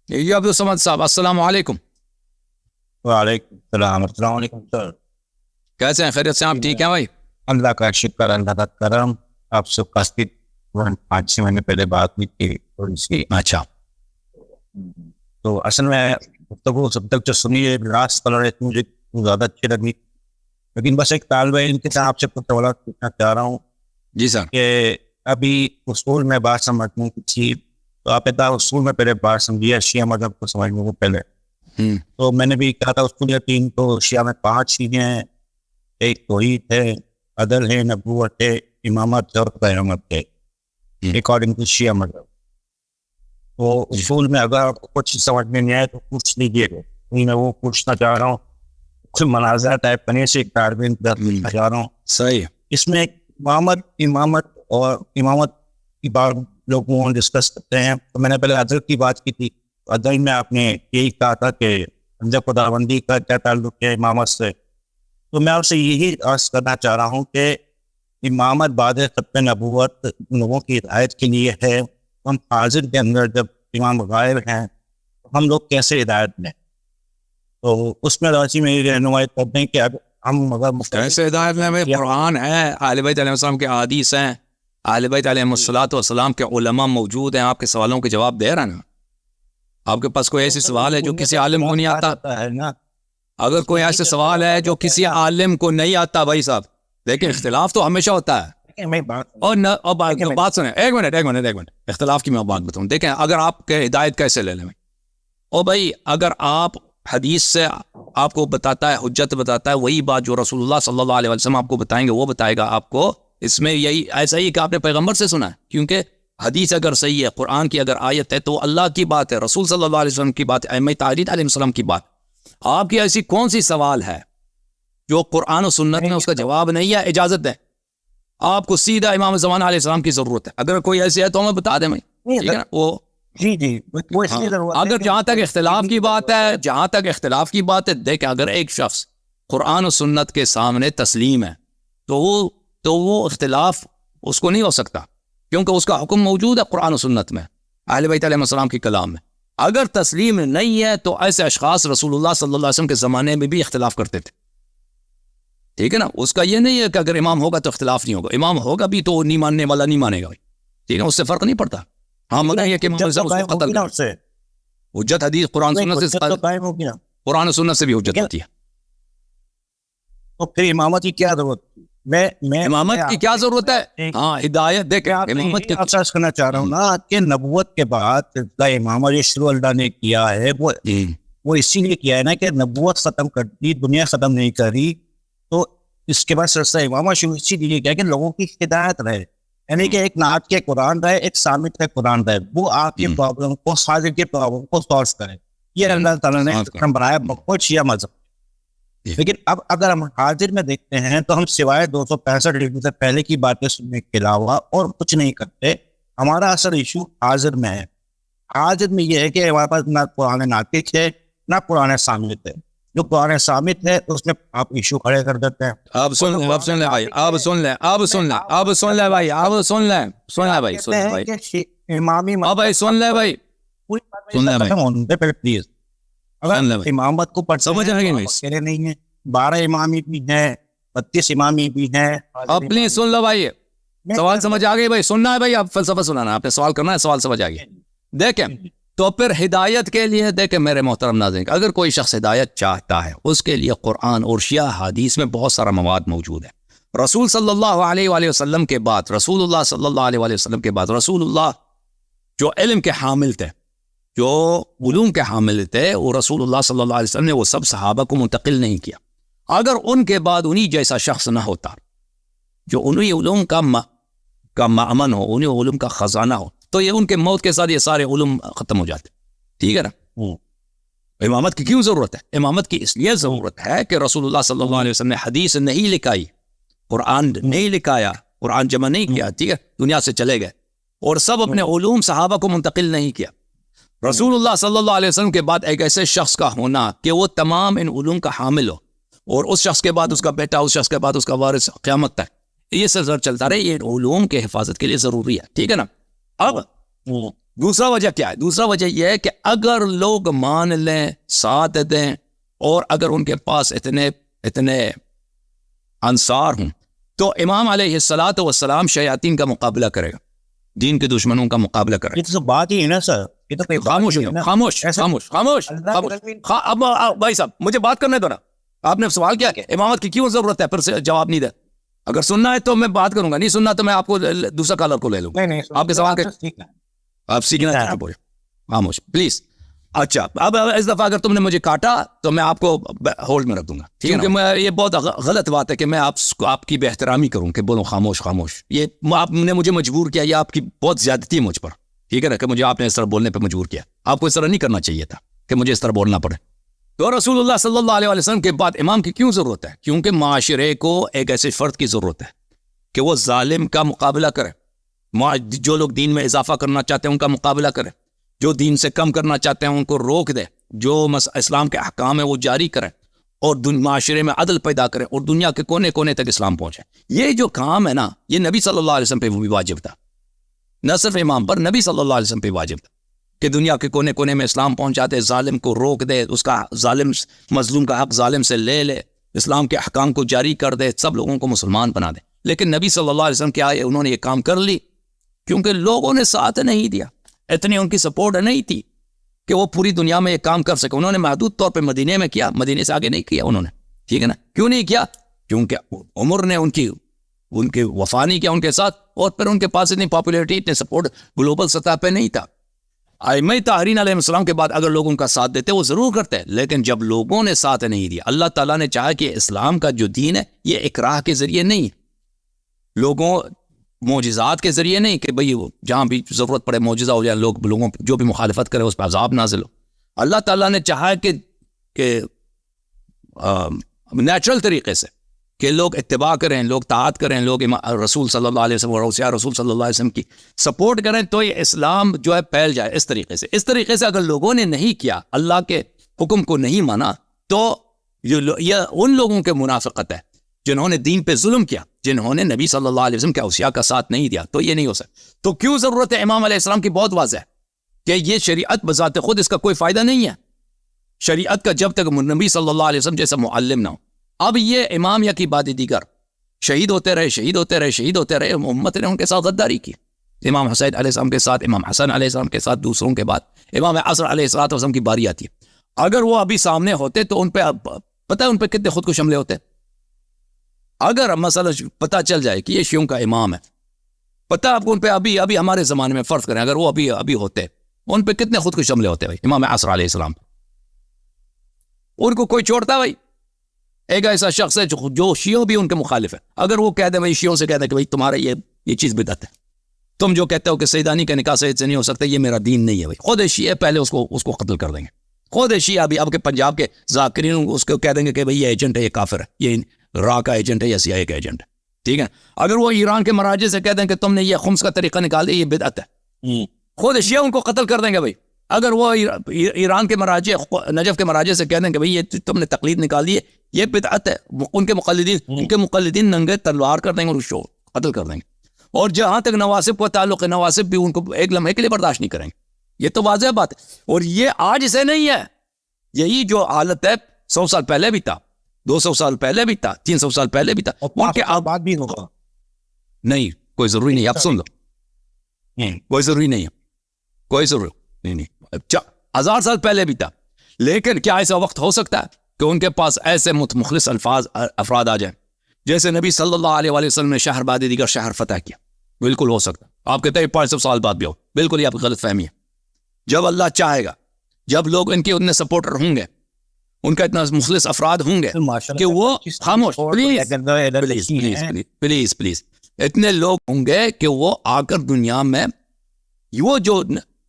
یہ عبد الصمد صاحب السلام علیکم. وعلیکم السلام. السلام علیکم سر. کیسے ہیں؟ خیریت سے آپ ٹھیک ہیں بھائی؟ اللہ کا شکر, اللہ کا کرم. آپ سے کافی 5-6 مہینے پہلے بات ہوئی تھی تھوڑی سی. اچھا, تو اصل میں گفتگو سب تک جو سنی ہے راست کلر ہے مجھے زیادہ اچھی لگی, لیکن بس ایک طالب علم کے ساتھ آپ سے کچھ سوالات پوچھنا چاہ رہا ہوں جی سر. کہ ابھی اصول میں بات سمجھنے کی تھی, تو آپ بتا اصول میں پہلے بات سمجھیے شیعہ مذہب کو سمجھنے کو پہلے. تو میں نے بھی کہا تھا اصول یقین تو شیعہ میں 5 چیزیں ہیں. ایک توحید ہے, عدل ہے, نبوت ہے, امامت اور قیامت ہے, اکارڈنگ ٹو شیعہ مذہب. تو اصول میں اگر آپ کو کچھ سمجھ میں نہیں آئے تو پوچھ لیجیے گا. میں وہ پوچھنا چاہ رہا ہوں, کچھ مناظرہ ٹائپ کرنے سے ایک طالب علم پوچھنا چاہ رہا ہوں. صحیح. اس میں امامت اور امامت کی بات لوگوں ڈسکس کرتے ہیں. تو میں نے پہلے عدل کی بات کی تھی. عدل میں آپ نے یہی کہا تھا کہ خداوندی کا کیا تعلق ہے امامت سے. تو میں آپ سے یہی عرض کرنا چاہ رہا ہوں کہ امامت بعد ختم نبوت لوگوں کی ہدایت کے لیے ہے. ہم حاضر کے اندر جب امام غائب ہیں تو ہم لوگ کیسے ہدایت لیں؟ تو اس میں راضی میری رہنمائی کرتے ہیں کہ اب ہم اگر کیسے ہدایت میں قرآن ہے, اہل بیت علیہ السلام کے احادیث ہیں, اہل بیت علیہ السلام کے علماء موجود ہیں, آپ کے سوالوں کے جواب دے رہے ہیں نا. آپ کے پاس کوئی ایسی سوال ہے جو کسی عالم کو نہیں آتا ہے نا؟ اگر کوئی ایسا سوال ہے جو کسی عالم کو نہیں آتا بھائی صاحب, دیکھیں اختلاف تو ہمیشہ ہوتا ہے. اور بات سنیں, ایک منٹ, اختلاف کی میں بات بتاؤں. دیکھیں اگر آپ کے ہدایت کیسے لے لیں او بھائی, اگر آپ حدیث سے آپ کو بتاتا ہے, حجت بتاتا ہے, وہی بات جو رسول اللہ صلی اللہ علیہ وسلم آپ کو بتائیں گے وہ بتائے گا آپ کو. اس میں یہی ایسا ہی کہ آپ نے پیغمبر سے سنا ہے, کیونکہ حدیث اگر صحیح ہے, قرآن کی اگر آیت ہے تو اللہ کی بات ہے, رسول صلی اللہ علیہ وسلم کی بات ہے, ائمہ تحریت علیہ السلام کی بات. آپ کی ایسی کون سی سوال ہے جو قرآن و سنت میں اس کا جواب نہیں ہے؟ اجازت دیں, آپ کو سیدھا امام زمان علیہ السلام کی ضرورت ہے. اگر کوئی ایسی ہے تو ہمیں بتا دیں بھائی, ٹھیک ہے نا. وہ جی وہ اس لیے ضرورت ہے. اگر جہاں تک اختلاف کی بات ہے, دیکھیں اگر ایک شخص قرآن و سنت کے سامنے تسلیم ہے تو وہ اختلاف اس کو نہیں ہو سکتا, کیونکہ اس کا حکم موجود ہے قرآن و سنت میں, اہل بیت علیہ السلام کے کلام میں. اگر تسلیم نہیں ہے تو ایسے اشخاص رسول اللہ صلی اللہ علیہ وسلم کے زمانے میں بھی اختلاف کرتے تھے, ٹھیک ہے نا. اس کا یہ نہیں ہے کہ اگر امام ہوگا تو اختلاف نہیں ہوگا, امام ہوگا بھی تو نہیں ماننے والا نہیں مانے گا, ٹھیک ہے, اس سے فرق نہیں پڑتا. ہاں مگر یہ کہ حجت حدیث قرآن سنت سے بھی حجت ہوتی ہے. تو پھر امامت کی کیا ضرورت؟ امامت کی کیا ضرورت ہے؟ ہاں ہدایت. دیکھیں امامت کی عرض کرنا چاہ رہا ہوں نا کہ نبوت کے بعد امامت جو شروع اللہ نے کیا ہے وہ اسی لیے کیا ہے نا کہ نبوت ختم کر دی, دنیا ختم نہیں کری, تو اس کے بعد سلسلہ امامت شروع اسی لیے کیا کہ لوگوں کی ہدایت رہے. یعنی کہ ایک نعت کے قرآن رہے, ایک سامت کے قرآن رہے, وہ آپ کے پرابلم کو, حاضر کے پرابلم کو سالو کرے. یہ اللہ تعالیٰ نے بنایا بہت شیعہ مذہب. لیکن اب اگر ہم حاضر میں دیکھتے ہیں تو ہم سوائے 265 ڈگری سے پہلے کی باتیں سننے کے علاوہ اور کچھ نہیں کرتے. ہمارا اصل ایشو حاضر میں ہے. حاضر میں یہ ہے کہ ہمارے پاس نہ قرآن ناطق ہے نہ قرآن سامت ہے. جو قرآن سامت ہے اس میں آپ ایشو کھڑے کر دیتے ہیں. آپ سن لیں بھائی, پلیز امامت کو سمجھ آئے گی نہیں ہے. 12 امامی بھی ہیں, 32 امامی بھی ہیں. آپ پلیز سن لو بھائی, سوال سمجھ آ گئی بھائی, سننا ہے بھائی, آپ فلسفہ سنانا, آپ نے سوال کرنا ہے, سوال سمجھ آ گیا. دیکھیں تو پھر ہدایت کے لیے, دیکھیں میرے محترم ناظرین, اگر کوئی شخص ہدایت چاہتا ہے اس کے لیے قرآن اور شیعہ حدیث میں بہت سارا مواد موجود ہے. رسول صلی اللہ علیہ وآلہ وسلم کے بعد, رسول اللہ صلی اللہ علیہ وآلہ وسلم کے بعد, رسول اللہ جو علم کے حامل تھے, جو علوم کے حامل تھے, وہ رسول اللہ صلی اللہ علیہ وسلم نے وہ سب صحابہ کو منتقل نہیں کیا. اگر ان کے بعد انہی جیسا شخص نہ ہوتا جو انہی علوم کا مأمن ہو, انہی علوم کا خزانہ ہو, تو یہ ان کے موت کے ساتھ یہ سارے علوم ختم ہو جاتے, ٹھیک ہے نا. امامت کی کیوں ضرورت ہے؟ امامت کی اس لیے ضرورت ہے کہ رسول اللہ صلی اللہ علیہ وسلم نے حدیث نہیں لکھائی, قرآن نہیں لکھایا, قرآن جمع نہیں کیا, ٹھیک ہے, دنیا سے چلے گئے, اور سب اپنے علوم صحابہ کو منتقل نہیں کیا. رسول اللہ صلی اللہ علیہ وسلم کے بعد ایک ایسے شخص کا ہونا کہ وہ تمام ان علوم کا حامل ہو, اور اس شخص کے بعد اس کا بیٹا, اس شخص کے بعد اس کا وارث, قیامت تک یہ سلسلہ چلتا رہے, یہ علوم کے حفاظت کے لیے ضروری ہے, ٹھیک ہے نا. اب دوسرا وجہ کیا ہے؟ دوسرا وجہ یہ ہے کہ اگر لوگ مان لیں، ساتھ دیں، اور اگر ان کے پاس اتنے انصار ہوں تو امام علیہ الصلوۃ والسلام شیاطین کا مقابلہ کرے گا، دین کے دشمنوں کا مقابلہ کرے گا. یہ تو بات ہی ہے نا سر، یہ تو کوئی خاموش ہو جاؤ، خاموش خاموش خاموش خاموش. اب بھائی صاحب مجھے بات کرنے دو نا. آپ نے سوال کیا کہ امامت کی کیوں ضرورت ہے، پھر سے جواب نہیں دے. اگر سننا ہے تو میں بات کروں گا، نہیں سننا تو میں آپ کو دوسرا کالر کو لے لوں. آپ کے سوال کے آپ سیکھنا چاہتے بولے خاموش پلیز. اچھا اب اس دفعہ اگر تم نے مجھے کاٹا تو میں آپ کو ہولڈ میں رکھ دوں گا، کیونکہ میں یہ بہت غلط بات ہے کہ میں آپ کی بے احترامی کروں کہ بولوں خاموش خاموش. یہ آپ نے مجھے مجبور کیا، یہ آپ کی بہت زیادتی ہے مجھ پر، ٹھیک ہے نا، کہ مجھے آپ نے اس طرح بولنے پہ مجبور کیا. آپ کو اس طرح نہیں کرنا چاہیے تھا کہ مجھے اس طرح بولنا پڑے. تو رسول اللہ صلی اللہ علیہ وسلم کے بعد امام کی کیوں ضرورت ہے؟ کیونکہ معاشرے کو ایک ایسے فرد کی ضرورت ہے کہ وہ ظالم کا مقابلہ کرے، جو لوگ دین میں اضافہ کرنا چاہتے ہیں ان کا مقابلہ کرے، جو دین سے کم کرنا چاہتے ہیں ان کو روک دے، جو اسلام کے احکام ہے وہ جاری کرے، اور معاشرے میں عدل پیدا کرے، اور دنیا کے کونے کونے تک اسلام پہنچے. یہ جو کام ہے نا، یہ نبی صلی اللہ علیہ وسلم پہ بھی واجب تھا، نہ صرف امام پر، نبی صلی اللہ علیہ وسلم پہ واجب تھا کہ دنیا کے کونے کونے میں اسلام پہنچاتے، ظالم کو روک دے، اس کا ظالم مظلوم کا حق ظالم سے لے لے، اسلام کے احکام کو جاری کر دے، سب لوگوں کو مسلمان بنا دے. لیکن نبی صلی اللہ علیہ وسلم کیا ہے، انہوں نے یہ کام کر لی کیونکہ لوگوں نے ساتھ نہیں دیا، اتنی ان کی سپورٹ نہیں تھی کہ وہ پوری دنیا میں یہ کام کر سکے. انہوں نے محدود طور پہ مدینے میں کیا، مدینے سے آگے نہیں کیا انہوں نے، ٹھیک ہے نا. کیوں نہیں کیا؟ کیونکہ عمر نے ان کی وفا نہیں کیا ان کے ساتھ، اور پھر ان کے پاس اتنی پاپولیرٹی، اتنے سپورٹ گلوبل سطح پہ نہیں تھا. ائمہ طاہرین علیہ السلام کے بعد اگر لوگ ان کا ساتھ دیتے وہ ضرور کرتے، لیکن جب لوگوں نے ساتھ نہیں دیا، اللہ تعالیٰ نے چاہا کہ اسلام کا جو دین ہے یہ اکراہ کے ذریعے نہیں، لوگوں معجزات کے ذریعے نہیں کہ بھئی جہاں بھی ضرورت پڑے معجزہ ہو جائے، لوگوں جو بھی مخالفت کرے اس پہ عذاب نازل ہو. اللہ تعالیٰ نے چاہا کہ نیچرل طریقے سے کہ لوگ اتباع کریں، لوگ طاعت کریں، لوگ رسول صلی اللہ علیہ وسلم اور اوصیاء رسول صلی اللہ علیہ وسلم کی سپورٹ کریں، تو یہ اسلام جو ہے پھیل جائے. اس طریقے سے اگر لوگوں نے نہیں کیا، اللہ کے حکم کو نہیں مانا، تو یہ ان لوگوں کے منافقت ہے جنہوں نے دین پہ ظلم کیا، جنہوں نے نبی صلی اللہ علیہ وسلم کے اوصیاء کا ساتھ نہیں دیا. تو یہ نہیں ہو سکتا. تو کیوں ضرورت ہے امام علیہ السلام کی؟ بہت واضح ہے کہ یہ شریعت بذات خود اس کا کوئی فائدہ نہیں ہے، شریعت کا جب تک نبی صلی اللہ علیہ وسلم جیسا معلم نہ ہو. اب یہ امام یا کی بات دیگر شہید ہوتے رہے، امت نے ان کے ساتھ غداری کی. امام حسین علیہ السلام کے ساتھ، امام حسن علیہ السلام کے ساتھ، دوسروں کے بعد امام عصر علیہ السلام کی باری آتی ہے. اگر وہ ابھی سامنے ہوتے تو ان پہ پتہ ہے ان پہ کتنے خود کو حملے ہوتے. اگر مسئلہ پتہ چل جائے کہ یہ شیعوں کا امام ہے، پتہ آپ کو ان پہ ابھی ہمارے زمانے میں فرض کریں اگر وہ ابھی ہوتے، ان پہ کتنے خود کو حملے ہوتے بھائی. امام عصر علیہ السلام ان کو کوئی چھوڑتا ہے بھائی؟ ایک ایسا شخص ہے جو شیعوں بھی ان کے مخالف ہے، اگر وہ کہہ دیں بھائی، شیعوں سے کہہ دیں کہ بھائی تمہارا یہ چیز بدعت ہے، تم جو کہتے ہو کہ سیدانی کا نکاح سید سے نہیں ہو سکتا، یہ میرا دین نہیں ہے بھائی، خود شیعہ پہلے اس کو قتل کر دیں گے. خود شیعہ بھی اب کے پنجاب کے ذاکرین اس کو کہہ دیں گے کہ بھائی یہ ایجنٹ ہے، یہ کافر ہے، یہ را کا ایجنٹ ہے یا CIA کا ایجنٹ ہے، ٹھیک ہے. اگر وہ ایران کے مراجع سے کہہ دیں کہ تم نے یہ خمس کا طریقہ نکال دیا، یہ بدعت ہے، خود شیعہ ان کو قتل کر دیں گے بھائی. اگر وہ ایران کے مراجع، نجف کے مراجع سے کہہ دیں کہ بھئی یہ تم نے تقلید نکال دی ہے، یہ بدعت ہے، ان کے مقلدین ننگے تلوار کر دیں گے اور اس کو قتل کر دیں گے. اور جہاں تک نواسب کا تعلق ہے، نواسب بھی ان کو ایک لمحے کے لیے برداشت نہیں کریں گے. یہ تو واضح بات ہے. اور یہ آج سے نہیں ہے، یہی جو حالت ہے 100 سال پہلے بھی تھا، 200 سال پہلے بھی تھا، 300 سال پہلے بھی تھا، ان کے بعد بھی ہوگا. نہیں، کوئی ضروری نہیں. آپ سن لو، کوئی ضروری نہیں ہے، کوئی ضروری نہیں. 1000 سال پہلے بھی تھا. لیکن کیا ایسا وقت ہو سکتا ہے کہ ان کے پاس ایسے مخلص افراد آ جائیں جیسے نبی صلی اللہ علیہ وسلم نے شہر بعد دیگر شہر فتح کیا؟ بالکل ہو سکتا ہے. آپ کہتے ہیں 500 سال بعد بھی ہو، بالکل یہ آپ کی غلط فہمی ہے. جب اللہ چاہے گا، جب لوگ ان کے اتنے سپورٹر ہوں گے، ان کا اتنا مخلص افراد ہوں گے کہ وہ خاموش، پلیز اتنے لوگ ہوں گے کہ وہ آ کر دنیا میں وہ جو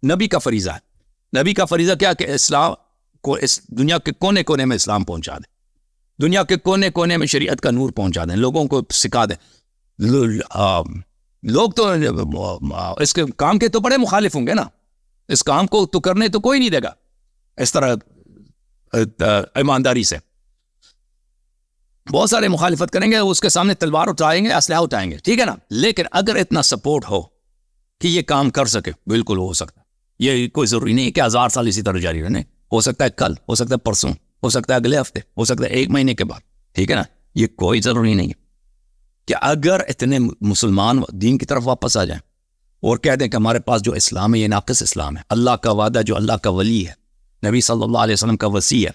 نبی کا فریضہ ہے، نبی کا فریضہ کیا کہ اسلام کو اس دنیا کے کونے کونے میں اسلام پہنچا دیں، دنیا کے کونے کونے میں شریعت کا نور پہنچا دیں، لوگوں کو سکھا دیں. لوگ تو اس کے کام کے تو بڑے مخالف ہوں گے نا، اس کام کو تو کرنے تو کوئی نہیں دے گا اس طرح ایمانداری سے. بہت سارے مخالفت کریں گے، اس کے سامنے تلوار اٹھائیں گے، اسلحہ اٹھائیں گے، ٹھیک ہے نا. لیکن اگر اتنا سپورٹ ہو کہ یہ کام کر سکے، بالکل ہو سکتا. یہ کوئی ضروری نہیں ہے کہ 1000 سال اسی طرح جاری رہنے. ہو سکتا ہے کل، ہو سکتا ہے پرسوں، ہو سکتا ہے اگلے ہفتے، ہو سکتا ہے 1 مہینے کے بعد. ٹھیک ہے نا. یہ کوئی ضروری نہیں ہے کہ اگر اتنے مسلمان دین کی طرف واپس آ جائیں اور کہہ دیں کہ ہمارے پاس جو اسلام ہے یہ ناقص اسلام ہے. اللہ کا وعدہ جو اللہ کا ولی ہے، نبی صلی اللہ علیہ وسلم کا وصی ہے،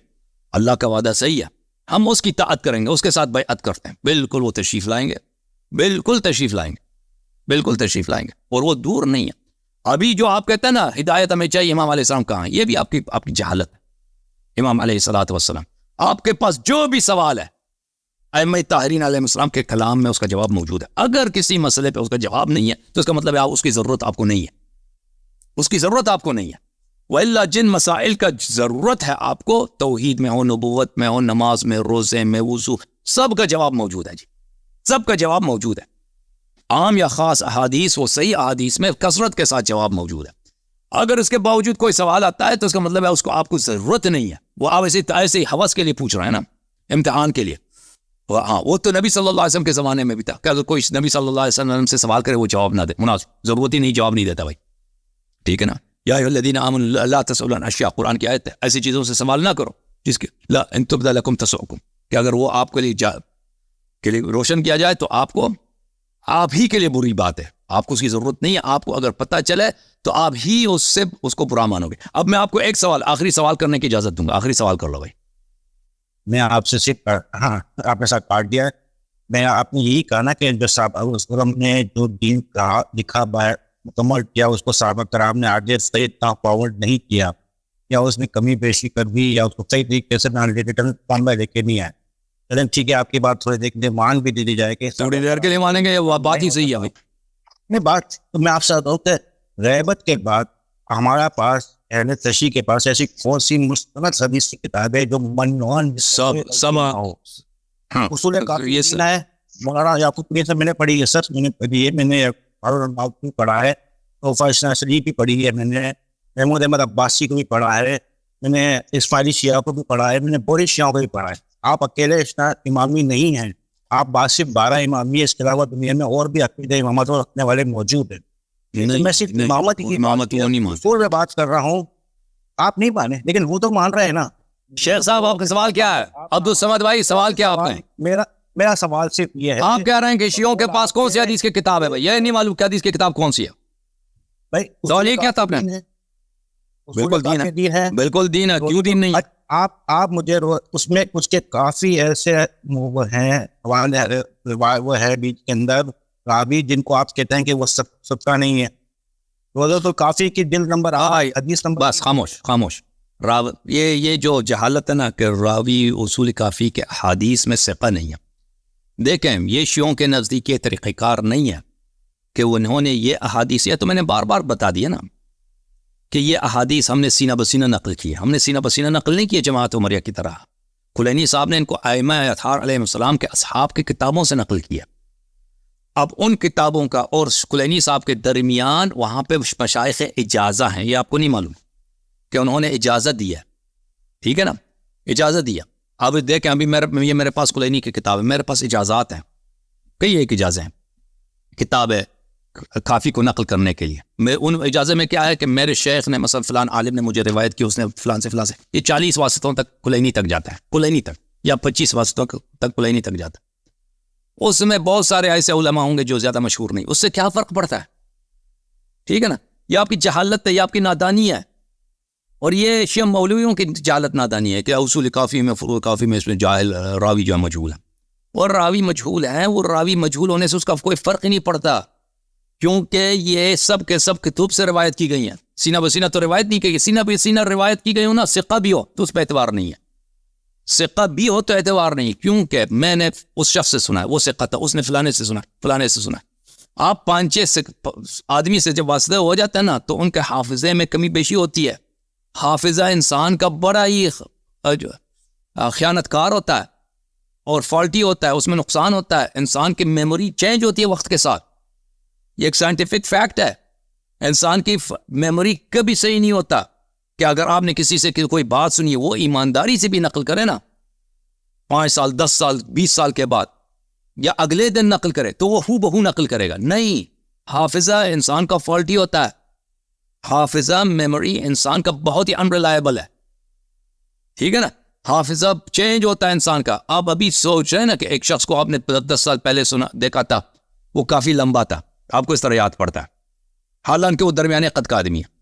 اللہ کا وعدہ صحیح ہے، ہم اس کی اطاعت کریں گے، اس کے ساتھ بیعت کرتے ہیں. بالکل وہ تشریف لائیں گے، بالکل تشریف لائیں گے، بالکل تشریف لائیں گے. اور وہ دور نہیں ہے. ابھی جو آپ کہتے ہیں نا ہدایت ہمیں چاہیے، امام علیہ السلام کہاں ہے؟ یہ بھی آپ کی جہالت ہے. امام علیہ الصلوۃ والسلام آپ کے پاس جو بھی سوال ہے ائمہ طاہرین علیہ السلام کے کلام میں اس کا جواب موجود ہے. اگر کسی مسئلے پہ اس کا جواب نہیں ہے تو اس کا مطلب ہے اس کی ضرورت آپ کو نہیں ہے، اس کی ضرورت آپ کو نہیں ہے. وَإِلَّا جن مسائل کا ضرورت ہے آپ کو، توحید میں ہو، نبوت میں ہو، نماز میں، روزے میں، وضو، سب کا جواب موجود ہے جی، سب کا جواب موجود ہے. عام یا خاص احادیث، وہ صحیح احادیث میں کثرت کے ساتھ جواب موجود ہے. اگر اس کے باوجود کوئی سوال آتا ہے تو اس کا مطلب ہے اس کو آپ کو ضرورت نہیں ہے. وہ آپ ایسے ہی حوث کے لیے پوچھ رہے ہیں نا، امتحان کے لیے. ہاں وہ تو نبی صلی اللہ علیہ وسلم کے زمانے میں بھی تھا کہ اگر کوئی نبی صلی اللہ علیہ وسلم سے سوال کرے وہ جواب نہ دے، مناسب، ضرورت ہی نہیں، جواب نہیں دیتا بھائی. ٹھیک ہے نا. یا ایھا الذین آمنوا لا تسألوا عن اشیاء، قرآن کی آیت ہے. ایسی چیزوں سے سوال نہ کرو جس کے لا ان تبد لکم تسؤکم، کہ اگر وہ آپ کے لیے روشن کیا جائے تو آپ ہی کے لیے بری بات ہے. آپ کو اس کی ضرورت نہیں ہے. آپ کو اگر پتہ چلے تو آپ ہی اس کو برا مانو گے. اب میں آپ کو ایک سوال، آخری سوال کرنے کی اجازت دوں گا. آخری سوال کر لو بھائی. میں آپ سے صرف آپ نے ساتھ کاٹ دیا ہے. میں آپ نے یہی کہا نا کہ جو صاحب اسلم نے جو دین کہا لکھا مکمل کیا، اس کو صحابہ کرام نے آگے صحیح اتنا فارورڈ نہیں کیا، یا اس میں کمی بیشی کر دی، یا اس کو صحیح طریقے سے ریٹرن فارم میں لے کے نہیں آئے. چلیں ٹھیک ہے، آپ کی بات تھوڑی دیر مان بھی دی جائے کہ تھوڑی دیر کے لیے مانیں گے، وہ بات ہی صحیح ہے بھائی. نہیں بات تو میں آپ سے بتاؤں کہ غیبت کے بعد ہمارا پاس اہل تشیع کے پاس ایسی کون سی مستند حدیث کی کتاب ہے جو منوان سب اصول کافی ہے. مولانا یعقوب یہ سب میں نے پڑھی ہے سر، میں نے پڑھی ہے. میں نے پڑھا ہے، توفہ شریف بھی پڑھی ہے، میں نے محمود احمد عباسی کو بھی پڑھا ہے، میں نے اسماعیلی شیعہ کو بھی پڑھا ہے، میں نے بوری شیعوں کو بھی پڑھا ہے. آپ اکیلے امامی نہیں ہیں، آپ صرف 12 امامی، اس کے علاوہ دنیا میں اور بھی عقیدہ امامت رکھنے والے موجود ہیں. میں صرف امامت میں بات کر رہا ہوں. آپ نہیں مانے لیکن وہ تو مان رہے ہیں نا. شیخ صاحب آپ کا سوال کیا ہے؟ عبدالصمد بھائی سوال کیا آپ نے؟ میرا سوال صرف یہ ہے، آپ کہہ رہے ہیں کہ شیعوں کے پاس کون سی حدیث کی کتاب ہے بھائی؟ یہ نہیں معلوم کہ حدیث کی کتاب کون سی ہے بھائی. سوال یہ کیا تھا آپ نے؟ بالکل دین ہے، بالکل دین ہے. کیوں دین نہیں؟ آپ مجھے اس میں کچھ کے کافی ایسے وہ ہیں وہ ہے بیچ کے اندر راوی جن کو آپ کہتے ہیں کہ وہ سب کا نہیں ہے. روزہ تو کافی کی دل نمبر حدیث نمبر. بس خاموش. یہ جو جہالت ہے نا کہ راوی اصول کافی کے احادیث میں ثقہ نہیں ہے. دیکھیں یہ شیعوں کے نزدیک یہ طریقہ کار نہیں ہے کہ انہوں نے یہ احادیث، یہ تو میں نے بار بار بتا دیا نا کہ یہ احادیث ہم نے سینہ بسینہ نقل کی ہے. ہم نے سینہ بسینہ نقل نہیں کی جماعت عمریہ کی طرح. کلینی صاحب نے ان کو ائمہ اطہار علیہ السلام کے اصحاب کی کتابوں سے نقل کیا. اب ان کتابوں کا اور کلینی صاحب کے درمیان وہاں پہ مشائخ اجازہ ہیں. یہ آپ کو نہیں معلوم کہ انہوں نے اجازت دی ہے. ٹھیک ہے نا، اجازت دیا. اب دیکھیں ابھی یہ میرے پاس کلینی کی کتاب ہے، میرے پاس اجازات ہیں، کئی ایک اجازت ہیں. کتاب ہے کافی کو نقل کرنے کے لیے. میں ان اجازت میں کیا ہے کہ میرے شیخ نے مثلا فلان عالم نے مجھے روایت کی، اس نے فلان سے یہ 40 واسطوں تک کلینی تک جاتا ہے، کلینی تک، یا 25 واسطوں تک کلینی تک جاتا ہے. اس میں بہت سارے ایسے علماء ہوں گے جو زیادہ مشہور نہیں. اس سے کیا فرق پڑتا ہے؟ ٹھیک ہے نا. یہ آپ کی جہالت ہے، یہ آپ کی نادانی ہے. اور یہ شیعہ مولویوں کی جہالت نادانی ہے کہ اصول کافی میں فروع کافی میں اس میں جاہل راوی جو ہے مجہول ہے. اور راوی مجہول ہے، وہ راوی مجہول ہونے سے اس کا کوئی فرق ہی نہیں پڑتا، کیونکہ یہ سب کے سب کتب سے روایت کی گئی ہیں. سینہ بسینہ تو روایت نہیں کی گئی. سینہ بسینہ روایت کی گئی ہو نا، ثقہ بھی ہو تو اس پہ اعتبار نہیں ہے. ثقہ بھی ہو تو اعتبار نہیں، کیونکہ میں نے اس شخص سے سنا ہے، وہ ثقہ تھا، اس نے فلانے سے سنا، فلانے سے سنا. آپ 5-6 آدمی سے جب واسطہ ہو جاتا ہے نا تو ان کے حافظے میں کمی بیشی ہوتی ہے. حافظہ انسان کا بڑا ہی خیانت کار ہوتا ہے اور فالٹی ہوتا ہے، اس میں نقصان ہوتا ہے. انسان کی میموری چینج ہوتی ہے وقت کے ساتھ. یہ ایک سائنٹیفک فیکٹ ہے. انسان کی میموری کبھی صحیح نہیں ہوتا کہ اگر آپ نے کسی سے کوئی بات سنی، وہ ایمانداری سے بھی نقل کرے نا 5 سال 10 سال 20 سال کے بعد یا اگلے دن نقل کرے تو وہ ہو بہو نقل کرے گا. نہیں، حافظہ انسان کا فالٹی ہوتا ہے. حافظہ میموری انسان کا بہت ہی انریلائبل ہے, ٹھیک ہے نا. حافظہ چینج ہوتا ہے انسان کا. آپ ابھی سوچ رہے ہیں نا کہ ایک شخص کو آپ نے 10 سال پہلے سنا دیکھا تھا, وہ کافی لمبا تھا, آپ کو اس طرح یاد پڑتا ہے, حالانکہ وہ درمیانے قد کا آدمی ہے.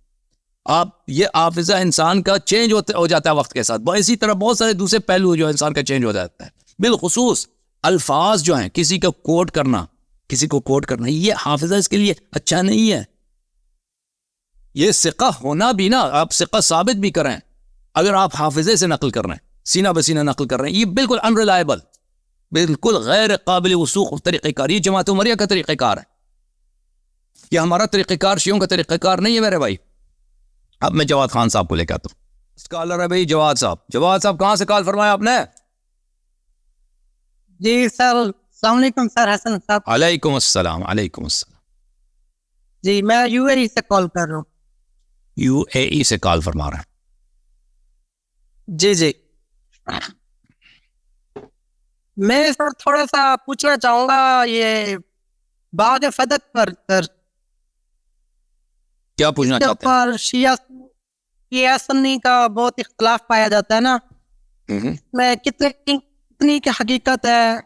آپ یہ حافظہ انسان کا چینج ہو جاتا ہے وقت کے ساتھ. اسی طرح بہت سارے دوسرے پہلو جو انسان کا چینج ہو جاتا ہے. بالخصوص الفاظ جو ہیں, کسی کو کوٹ کرنا یہ حافظہ اس کے لیے اچھا نہیں ہے. یہ ثقہ ہونا بھی نا, آپ ثقہ ثابت بھی کریں, اگر آپ حافظے سے نقل کر رہے ہیں, سینہ بسینہ نقل کر رہے ہیں, یہ بالکل انریلائبل, بالکل غیر قابل وثوق طریقہ کار. یہ جماعت عمریہ کا طریقہ کار ہے, یہ ہمارا طریقہ کار شیعوں کا طریقہ کار نہیں ہے میرے بھائی. اب میں جواد خان صاحب کو لے کے آتا ہوں. اسکالر ہے بھائی جواد صاحب کہاں سے کال فرمایا آپ نے؟ جی سر, السلام علیکم سر حسن صاحب. علیکم السلام. جی میں یو اے ای سے کال کر رہا ہوں. یو اے ای سے کال فرما رہے ہیں. جی میں سر تھوڑا سا پوچھنا چاہوں گا یہ بعد فدق پر سر, کیا پوچھنا چاہتے ہیں؟ پر شیعہ سنی کا بہت اختلاف پایا جاتا ہے نا, میں کتنی کی حقیقت ہے.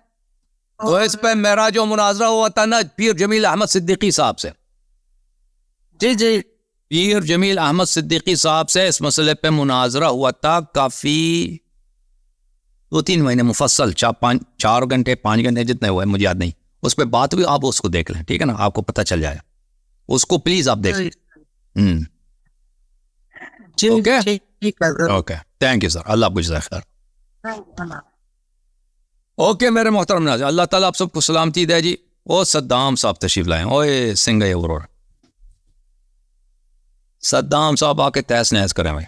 تو اس پہ میرا جو مناظرہ ہوا تھا نا پیر جمیل احمد صدیقی صاحب سے, جی پیر جمیل احمد صدیقی صاحب سے اس مسئلے پہ مناظرہ ہوا تھا, کافی 2-3 مہینے مفصل, 4 گھنٹے 5 گھنٹے جتنے ہوئے مجھے یاد نہیں. اس پہ بات ہوئی, آپ اس کو دیکھ لیں, ٹھیک ہے نا, آپ کو پتہ چل جائے. اس کو پلیز آپ دیکھ لیں. اوکے, تھینک یو سر, اللہ آپ کو جزائے خیر. اوکے میرے محترم ناظرین, اللہ تعالیٰ آپ سب کو سلامتی دے جی. او صدام صاحب تشریف لائیں, اوے سنگے اورور صدام صاحب آ کے تحس نحس کریں بھائی.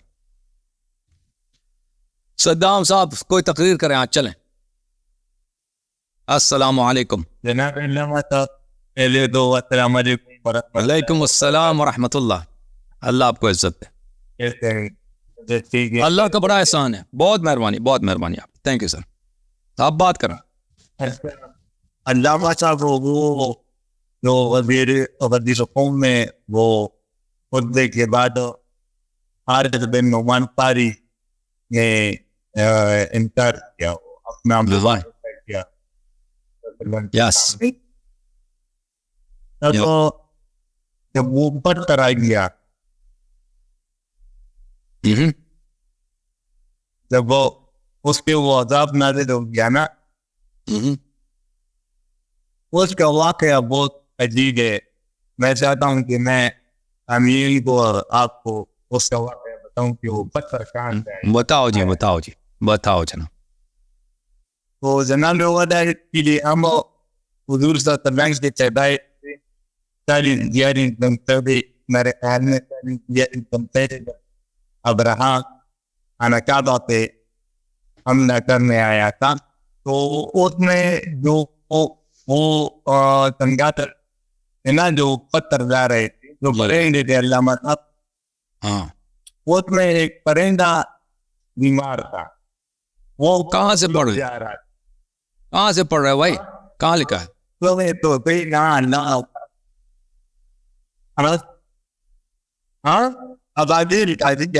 صدام صاحب کوئی تقریر کریں, آج چلیں. السلام علیکم. جناب علامہ صاحب پہلے تو السلام علیکم. وعلیکم السلام ورحمۃ اللہ. اللہ آپ کو عزت دے. اللہ کا بڑا احسان ہے, بہت مہربانی آپ. Thank you sir. آپ بات کریں. علامہ صاحب وہ جو وزیر حدیث قوم میں وہ خطبے کے بعد حارث بن نعمان قاری نے انکار کیا, اپنا کیا. یس, تو جب وہ اوپر کرا گیا, جب وہ اس پہ وہ عذاب نازل ہو گیا نا, اس کا واقعہ بہت عجیب ہے. میں چاہتا ہوں کہ میں امیر کو آپ کو اس کا واقعہ بتاؤں کہ وہ پتھر کہاں سے آئے. بتاؤ جناب. تو جناب کے لیے ہم حضور صلی اللہ علیہ وسلم کے چہدائے میرے خیال میں ابراہم خانہ کعبہ پہ حملہ کرنے آیا تھا. تو اس میں جو وہ سنگاتر ہے نا, جو پتھر جا رہے تھے, جو پرندے تھے علامہ صاحب, اس میں ایک پرندہ بیمار تھا. وہ کہاں سے پڑھ جا رہا تھا, کہاں سے پڑھ رہے بھائی, کہاں لکھا ہے؟ تو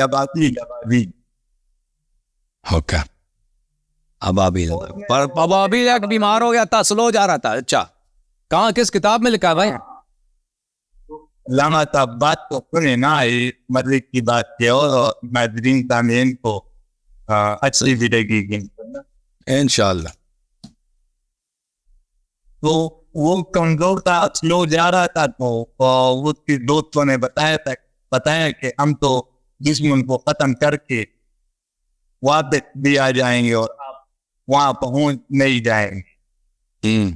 ابابیل. اوکے, ابابیل ایک بیمار ہو گیا تھا, سلو جا رہا تھا. اچھا, کہاں کس کتاب میں لکھا ہے بھائی؟ علامہ صاحب بات کو سنے نا, مدرک کی بات ہے, اور ناظرین سامعین کو اچھی بھی لگے گی انشاءاللہ. تو وہ کمزور تھا, سلو جا رہا تھا. تو اس کے دوستوں نے بتایا کہ ہم تو دشمن کو ختم کر کے واپس بھی آ جائیں گے اور آپ وہاں پہنچ نہیں جائیں گے.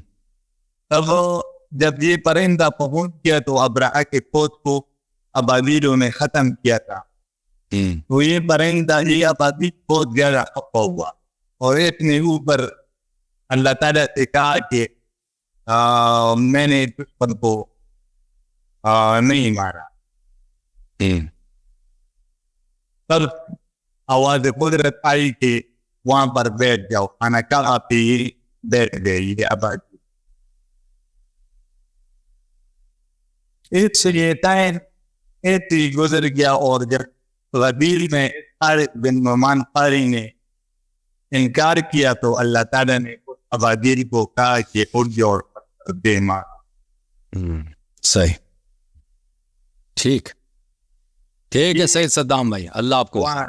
تب جب یہ پرندہ پہنچ گیا تو ابراہ کے فوج کو ابابیلوں نے ختم کیا تھا. تو یہ پرندہ یہ ابابیل بہت زیادہ خفا ہوا, اور اتنے اوپر اللہ تعالیٰ سے کہا کہ میں نے دشمن کو نہیں مارا. تب آواز قدرت آئی کہ وہاں پر بیٹھ جاؤ, خانہ کعبہ پہ بیٹھ گئی ہے آبادی. اس لیے ایسے ہی گزر گیا. اور جب غدیر میں حارث بن نعمان قاری نے انکار کیا تو اللہ تعالیٰ نے غدیر کو کہا کہ اٹھ جاؤ اور پتھر دے مار. صحیح. ٹھیک ہے سید صدام بھائی, اللہ آپ کو وہاں